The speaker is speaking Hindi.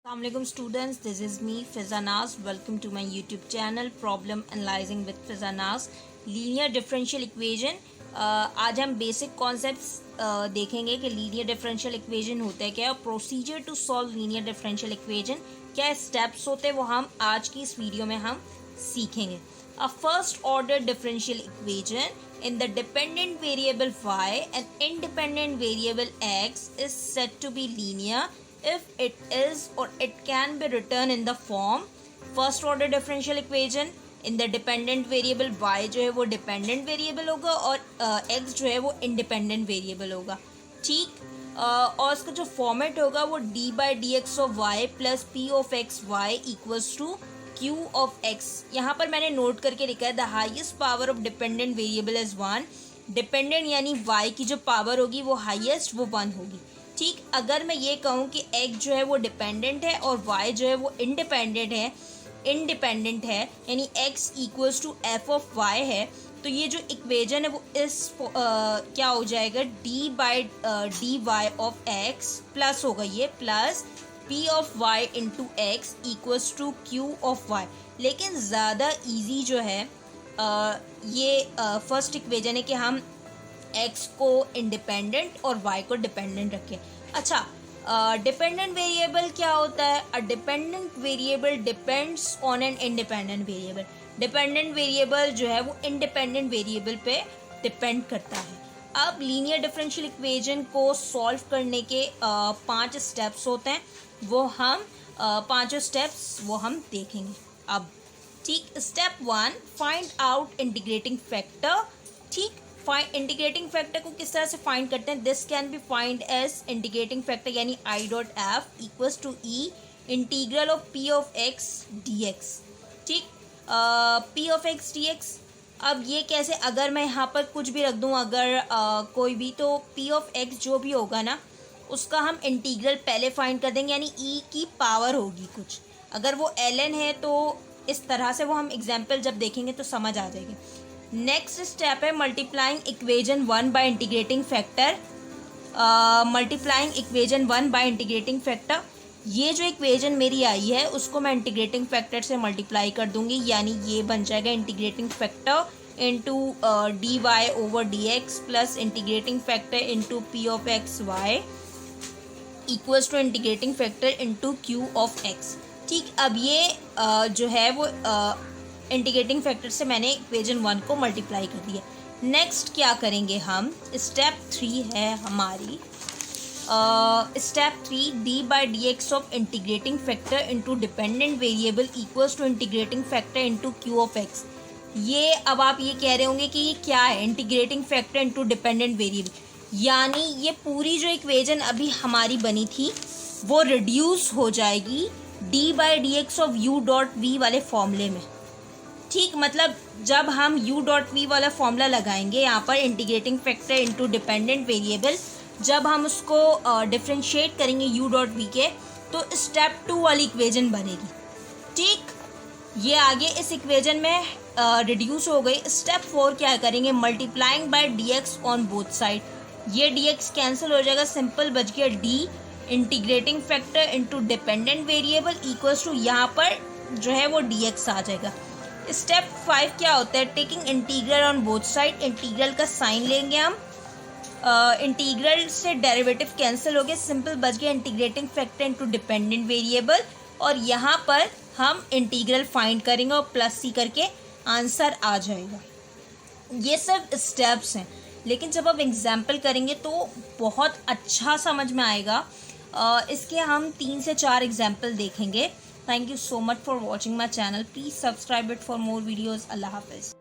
Assalamualaikum students, this is me Fizanaz. Welcome to my YouTube channel Problem Analyzing with Fizanaz. Linear differential equation. आज हम बेसिक कॉन्सेप्ट्स देखेंगे कि लीनियर डिफरेंशियल इक्वेजन होता है क्या और procedure to solve linear differential equation क्या स्टेप्स होते हैं वो हम आज की इस वीडियो में हम सीखेंगे। A first order differential equation in the dependent variable y and independent variable x is said to be linear if it is or it can be written in the form first order differential equation in the dependent variable y जो है वो dependent variable होगा और x जो है वो independent variable होगा। ठीक, और उसका जो फॉर्मेट होगा वो d by dx of y plus p of x y equals to q of x। यहाँ पर मैंने नोट करके लिखा है the highest power of dependent variable is 1। Dependent यानी y की जो पावर होगी वो हाईएस्ट वो 1 होगी। ठीक, अगर मैं ये कहूँ कि x जो है वो डिपेंडेंट है और y जो है वो इंडिपेंडेंट है यानी x equals to f of y है, तो ये जो इक्वेजन है वो इस क्या हो जाएगा d by d y of x plus होगा ये plus p of y into x equals to q of y। लेकिन ज़्यादा इजी जो है ये फर्स्ट इक्वेजन है कि हम x को इंडिपेंडेंट और y को डिपेंडेंट रखें। अच्छा, डिपेंडेंट वेरिएबल क्या होता है? A dependent variable depends on an independent variable. Dependent variable जो है वो इंडिपेंडेंट वेरिएबल पे डिपेंड करता है। अब लीनियर डिफरेंशियल इक्वेजन को सॉल्व करने के 5 स्टेप्स होते हैं, वो हम पांचों स्टेप्स वो हम देखेंगे अब। ठीक, step 1 find out integrating factor. ठीक, इंटीग्रेटिंग फैक्टर को किस तरह से फाइंड करते हैं? This can be find as integrating factor यानी I dot F equals to e integral of p of x d x. ठीक, p of x d x. अब ये कैसे, अगर मैं यहाँ पर कुछ भी रख दूँ अगर कोई भी, तो पी ऑफ एक्स जो भी होगा ना उसका हम इंटीग्रल पहले फाइंड कर देंगे यानी ई की पावर होगी कुछ। अगर वो ln है तो इस तरह से वो हम एग्जाम्पल जब देखेंगे तो समझ आ जाएगी। नेक्स्ट स्टेप है multiplying equation 1 by integrating factor. Multiplying equation 1 by integrating factor, ये जो इक्वेजन मेरी आई है उसको मैं इंटीग्रेटिंग फैक्टर से मल्टीप्लाई कर दूंगी यानी ये बन जाएगा integrating factor into d y over d x plus integrating factor into p of x y equals to integrating factor into q of x. ठीक, अब ये जो है वो इंटीग्रेटिंग फैक्टर से मैंने इक्वेजन 1 को मल्टीप्लाई कर दिया। नेक्स्ट क्या करेंगे हम? स्टेप 3 है हमारी। Step 3 d by d x of integrating factor into dependent variable equals to integrating factor into q of x. ये अब आप ये कह रहे होंगे कि ये क्या है? Integrating factor into dependent variable, यानी ये पूरी जो इक्वेजन अभी हमारी बनी थी वो रिड्यूस हो जाएगी d by d x of u dot v वाले फॉर्मूले में। ठीक, मतलब जब हम यू डॉट वी वाला फॉर्मूला लगाएंगे यहाँ पर integrating factor into dependent variable, जब हम उसको डिफ्रेंशिएट करेंगे यू डॉट वी के तो स्टेप 2 वाली इक्वेजन बनेगी। ठीक, ये आगे इस इक्वेजन में रिड्यूस हो गई। स्टेप 4 क्या करेंगे? Multiplying by d x on both side. ये डी एक्स कैंसिल हो जाएगा, सिंपल बच गया d integrating factor into dependent variable equals to यहाँ पर जो है वो डी एक्स आ जाएगा। स्टेप 5 क्या होता है? Taking integral on both side. Integral का साइन लेंगे हम, इंटीग्रल से डेरिवेटिव कैंसिल हो गया, सिंपल बच गया integrating factor into dependent variable और यहाँ पर हम इंटीग्रल फाइंड करेंगे और प्लस सी करके आंसर आ जाएगा। ये सब स्टेप्स हैं, लेकिन जब आप एग्जाम्पल करेंगे तो बहुत अच्छा समझ में आएगा। इसके हम 3 से 4 एग्जाम्पल देखेंगे। Thank you so much for watching my channel. Please subscribe it for more videos. Allah Hafiz.